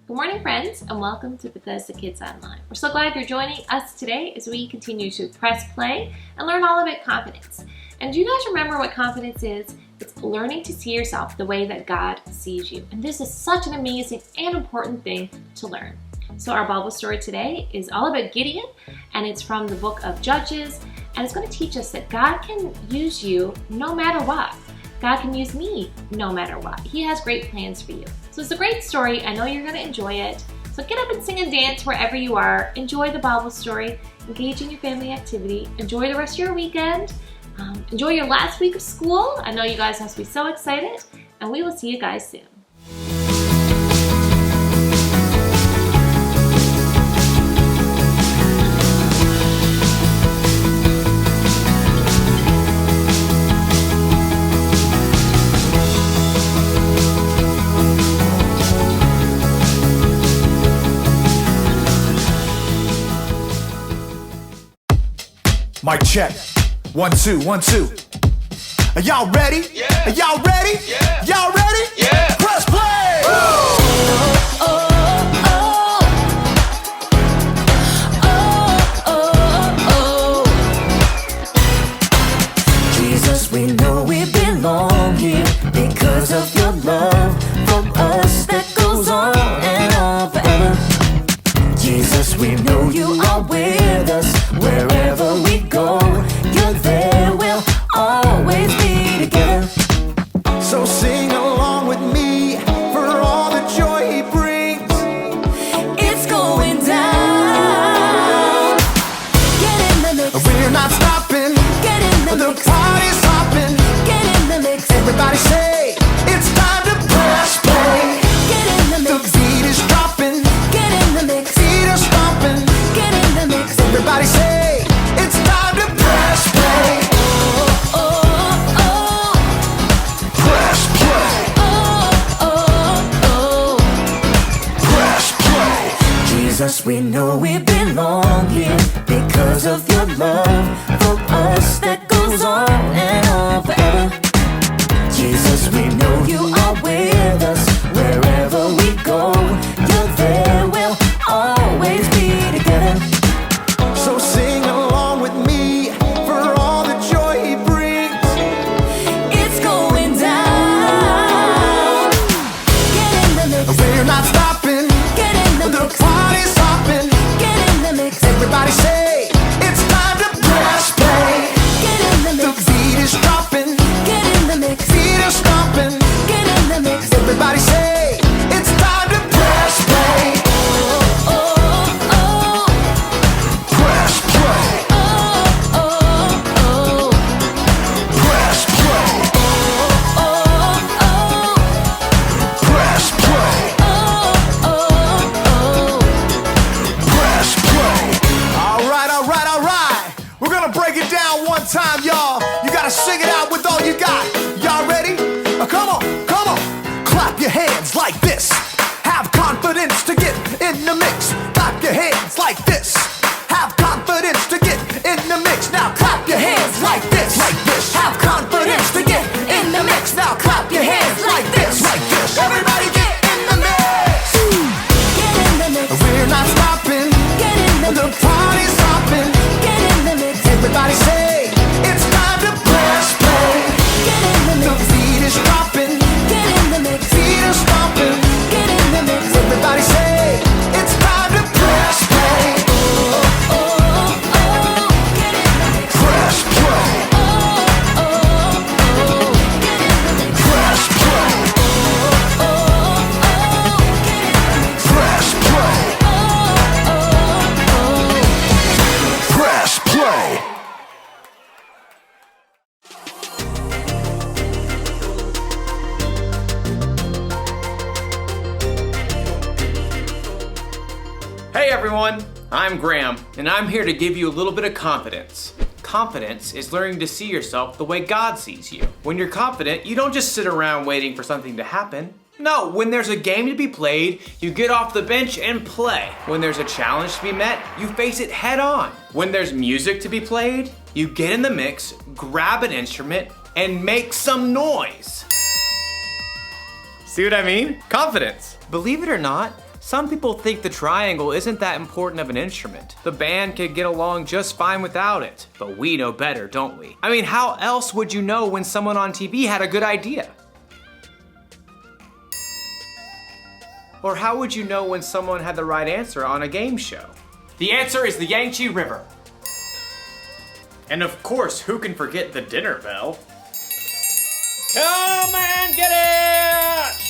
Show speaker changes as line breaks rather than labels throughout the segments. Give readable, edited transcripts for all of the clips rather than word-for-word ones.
Good morning, friends, and welcome to Bethesda Kids Online. We're so glad you're joining us today as we continue to press play and learn all about confidence. And do you guys remember what confidence is? It's learning to see yourself the way that God sees you. And this is such an amazing and important thing to learn. So our Bible story today is all about Gideon, and it's from the book of Judges, and it's going to teach us that God can use you no matter what. God can use me no matter what. He has great plans for you. So it's a great story. I know you're going to enjoy it. So get up and sing and dance wherever you are. Enjoy the Bible story. Engage in your family activity. Enjoy the rest of your weekend. Enjoy your last week of school. I know you guys must be so excited. And we will see you guys soon.
Mic check. 1, 2, 1, 2. Are y'all ready?
Yeah.
Are y'all ready?
Yeah.
Y'all ready?
Yeah.
Press play!
Jesus, we know we belong here because of your love for us that goes on and on forever. Jesus, we know you are with us wherever we go. You're there, we'll always be together.
So sing along with me for all the joy he brings.
It's going down. Get in the mix.
We're not stopping.
Get in the
The
mix.
party's hopping.
Get in the mix.
Everybody say, it's time to press play.
Get in the
The
mix.
beat is dropping.
Get in the mix.
Feet are stomping.
Get in the mix.
Everybody say, it's time to press play.
Oh, oh, oh.
Press play. Press play.
Jesus, we know we belong here because of your love for us that goes on and on forever. Jesus, we know you are with us wherever we go. You're there, we'll always be together.
So sing along with me for all the joy he brings.
It's going down. Get in the mix.
We're not stopping.
Get in the
The
mix.
party's hopping.
Get in the mix.
Everybody say, it's time to press play.
Get in the
The
mix.
beat is dropping.
Get in the mix.
Feet are stomping.
Get in the mix.
Everybody say, it's time to press play.
Oh, oh.
Press play.
Oh, oh.
Press play. Press play. Press play. All right, all right, all right. We're gonna break it down one time, y'all. You gotta sing it out with all you got. Y'all ready? Come on, come on. Clap your hands like this. Have confidence to get in the mix. Clap your hands like this. Have confidence to get in the mix. Now clap your hands like this. Like this. Have confidence to get in the mix. Now clap your hands like this. Like this. Everybody get in the mix.
Get in the mix.
We're not stopping.
Get in the
The
mix.
party's hopping.
Get in the mix.
Everybody say, it's time to press play.
Get in the
The
mix.
beat is dropping.
Get in the mix.
Feet are stomping.
Get in the mix.
Everybody say, it's time to press play.
Oh, oh. Get in the mix.
Press play.
Oh, oh. Get in the mix.
Press play.
Oh, oh. Get in the mix.
Press play.
Oh,
Press play.
Hey everyone, I'm Graham, and I'm here to give you a little bit of confidence. Confidence is learning to see yourself the way God sees you. When you're confident, you don't just sit around waiting for something to happen. No, when there's a game to be played, you get off the bench and play. When there's a challenge to be met, you face it head on. When there's music to be played, you get in the mix, grab an instrument, and make some noise. See what I mean? Confidence. Believe it or not, Some people think the triangle isn't that important of an instrument. The band could get along just fine without it. But we know better, don't we? I mean, how else would you know when someone on TV had a good idea? Or how would you know when someone had the right answer on a game show? The answer is the Yangtze River. And of course, who can forget the dinner bell? Come and get it!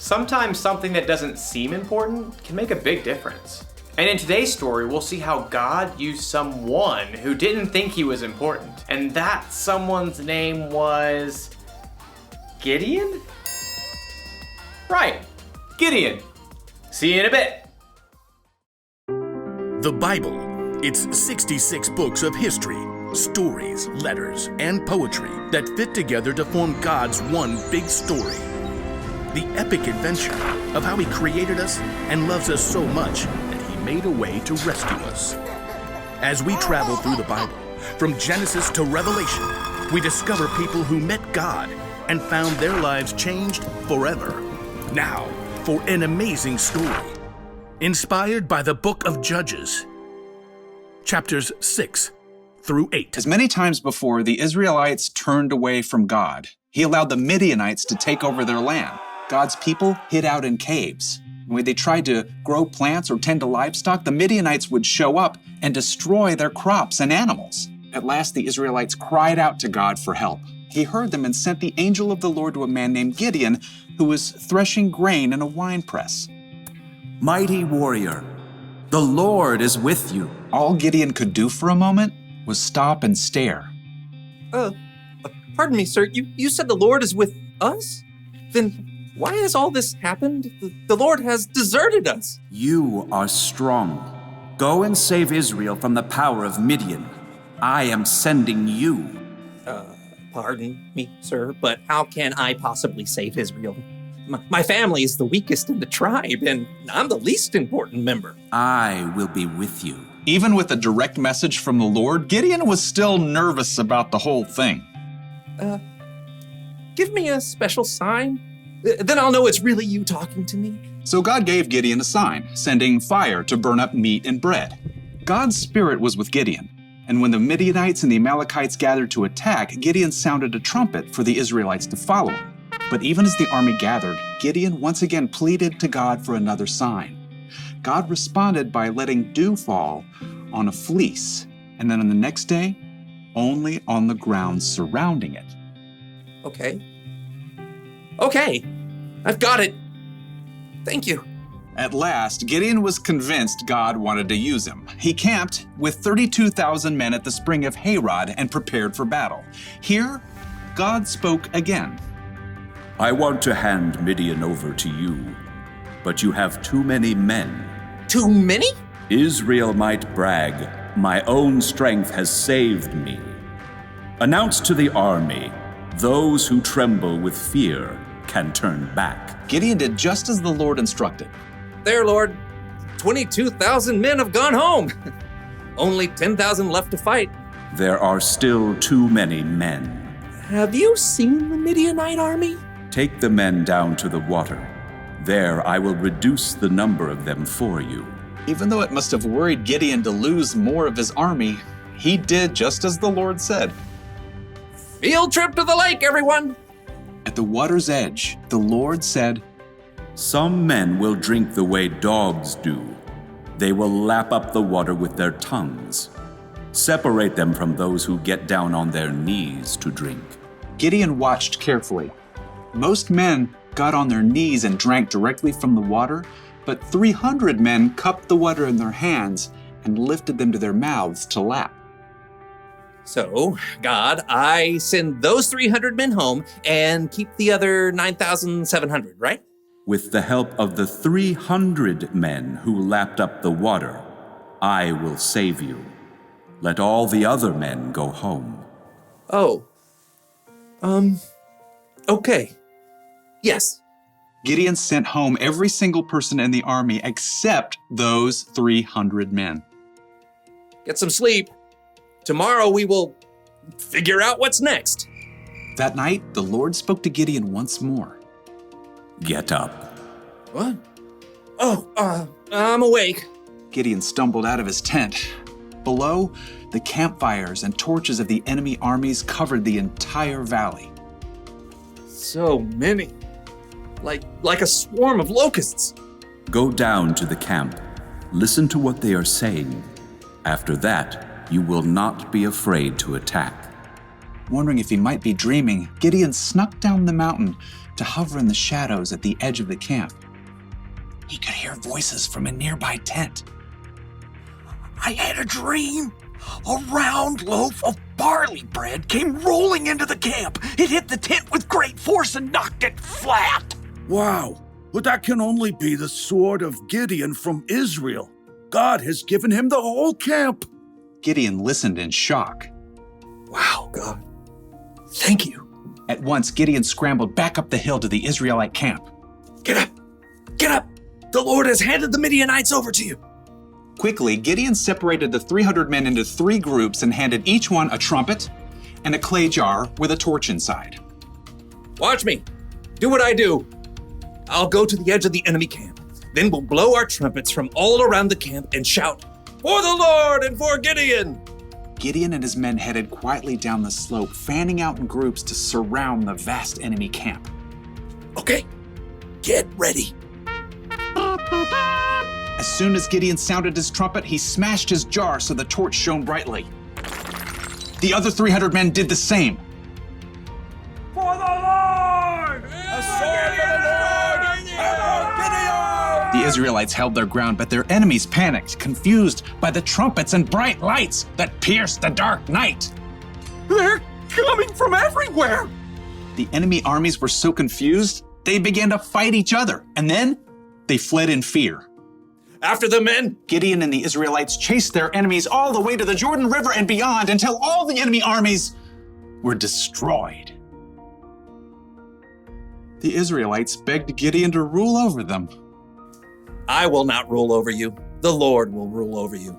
Sometimes something that doesn't seem important can make a big difference. And in today's story, we'll see how God used someone who didn't think he was important. And that someone's name was Gideon? Right, Gideon. See you in a bit.
The Bible. It's 66 books of history, stories, letters, and poetry that fit together to form God's one big story. The epic adventure of how He created us and loves us so much that He made a way to rescue us. As we travel through the Bible, from Genesis to Revelation, we discover people who met God and found their lives changed forever. Now, for an amazing story, inspired by the book of Judges, chapters 6 through 8.
As many times before, the Israelites turned away from God. He allowed the Midianites to take over their land. God's people hid out in caves. When they tried to grow plants or tend to livestock, the Midianites would show up and destroy their crops and animals. At last, the Israelites cried out to God for help. He heard them and sent the angel of the Lord to a man named Gideon, who was threshing grain in a winepress.
Mighty warrior, the Lord is with you.
All Gideon could do for a moment was stop and stare.
Pardon me, sir. You said the Lord is with us? Then why has all this happened? The Lord has deserted us.
You are strong. Go and save Israel from the power of Midian. I am sending you.
Pardon me, sir, but how can I possibly save Israel? My family is the weakest in the tribe, and I'm the least important member.
I will be with you.
Even with a direct message from the Lord, Gideon was still nervous about the whole thing.
Give me a special sign. Then I'll know it's really you talking to me.
So God gave Gideon a sign, sending fire to burn up meat and bread. God's spirit was with Gideon, and when the Midianites and the Amalekites gathered to attack, Gideon sounded a trumpet for the Israelites to follow him. But even as the army gathered, Gideon once again pleaded to God for another sign. God responded by letting dew fall on a fleece, and then on the next day, only on the ground surrounding it.
Okay, I've got it. Thank you.
At last, Gideon was convinced God wanted to use him. He camped with 32,000 men at the spring of Harod and prepared for battle. Here, God spoke again.
I want to hand Midian over to you, but you have too many men.
Too many?
Israel might brag, my own strength has saved me. Announce to the army, those who tremble with fear can turn back.
Gideon did just as the Lord instructed.
There, Lord. 22,000 men have gone home. Only 10,000 left to fight.
There are still too many men.
Have you seen the Midianite army?
Take the men down to the water. There I will reduce the number of them for you.
Even though it must have worried Gideon to lose more of his army, he did just as the Lord said.
Field trip to the lake, everyone!
At the water's edge, the Lord said,
Some men will drink the way dogs do. They will lap up the water with their tongues. Separate them from those who get down on their knees to drink.
Gideon watched carefully. Most men got on their knees and drank directly from the water, but 300 men cupped the water in their hands and lifted them to their mouths to lap.
So, God, I send those 300 men home and keep the other 9,700, right?
With the help of the 300 men who lapped up the water, I will save you. Let all the other men go home.
Oh. Okay. Yes.
Gideon sent home every single person in the army except those 300 men.
Get some sleep. Tomorrow we will figure out what's next.
That night, the Lord spoke to Gideon once more.
Get up.
What? Oh, I'm awake.
Gideon stumbled out of his tent. Below, the campfires and torches of the enemy armies covered the entire valley.
So many. Like a swarm of locusts.
Go down to the camp. Listen to what they are saying. After that, you will not be afraid to attack.
Wondering if he might be dreaming, Gideon snuck down the mountain to hover in the shadows at the edge of the camp. He could hear voices from a nearby tent.
I had a dream. A round loaf of barley bread came rolling into the camp. It hit the tent with great force and knocked it flat.
Wow, but that can only be the sword of Gideon from Israel. God has given him the whole camp.
Gideon listened in shock.
Wow, God. Thank you.
At once, Gideon scrambled back up the hill to the Israelite camp.
Get up! Get up! The Lord has handed the Midianites over to you.
Quickly, Gideon separated the 300 men into 3 groups and handed each one a trumpet and a clay jar with a torch inside.
Watch me. Do what I do. I'll go to the edge of the enemy camp. Then we'll blow our trumpets from all around the camp and shout, "For the Lord and for Gideon!"
Gideon and his men headed quietly down the slope, fanning out in groups to surround the vast enemy camp.
Okay, get ready.
As soon as Gideon sounded his trumpet, he smashed his jar so the torch shone brightly. The other 300 men did the same.
For the Lord! A sword for the Lord! Gideon!
The Israelites held their ground, but their enemies panicked, confused by the trumpets and bright lights that pierced the dark night.
They're coming from everywhere.
The enemy armies were so confused, they began to fight each other, and then they fled in fear.
After the men!
Gideon and the Israelites chased their enemies all the way to the Jordan River and beyond until all the enemy armies were destroyed. The Israelites begged Gideon to rule over them.
I will not rule over you. The Lord will rule over you.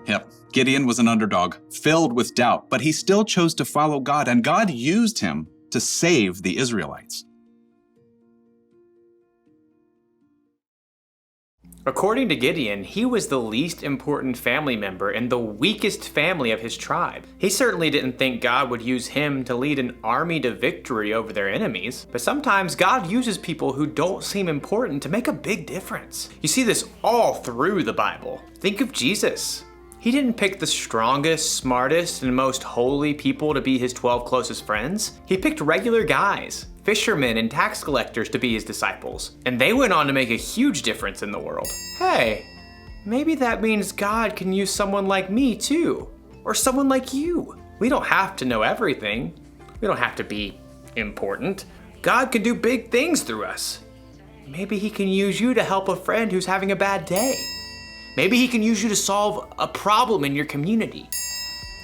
Yep, Gideon was an underdog, filled with doubt, but he still chose to follow God, and God used him to save the Israelites.
According to Gideon, he was the least important family member and the weakest family of his tribe. He certainly didn't think God would use him to lead an army to victory over their enemies, but sometimes God uses people who don't seem important to make a big difference. You see this all through the Bible. Think of Jesus. He didn't pick the strongest, smartest, and most holy people to be his 12 closest friends. He picked regular guys, fishermen and tax collectors to be his disciples, and they went on to make a huge difference in the world. Hey, maybe that means God can use someone like me too, or someone like you. We don't have to know everything. We don't have to be important. God can do big things through us. Maybe he can use you to help a friend who's having a bad day. Maybe he can use you to solve a problem in your community.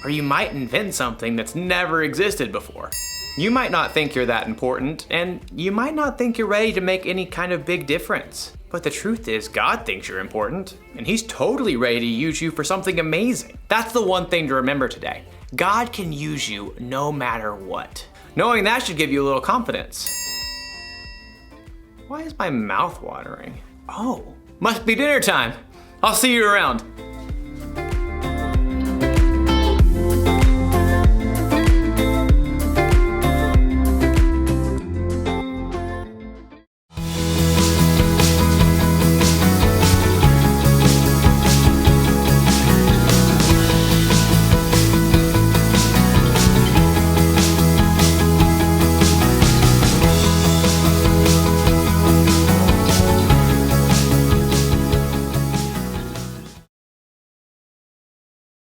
Or you might invent something that's never existed before. You might not think you're that important, and you might not think you're ready to make any kind of big difference. But the truth is, God thinks you're important, and he's totally ready to use you for something amazing. That's the one thing to remember today. God can use you no matter what. Knowing that should give you a little confidence. Why is my mouth watering? Oh, must be dinner time. I'll see you around.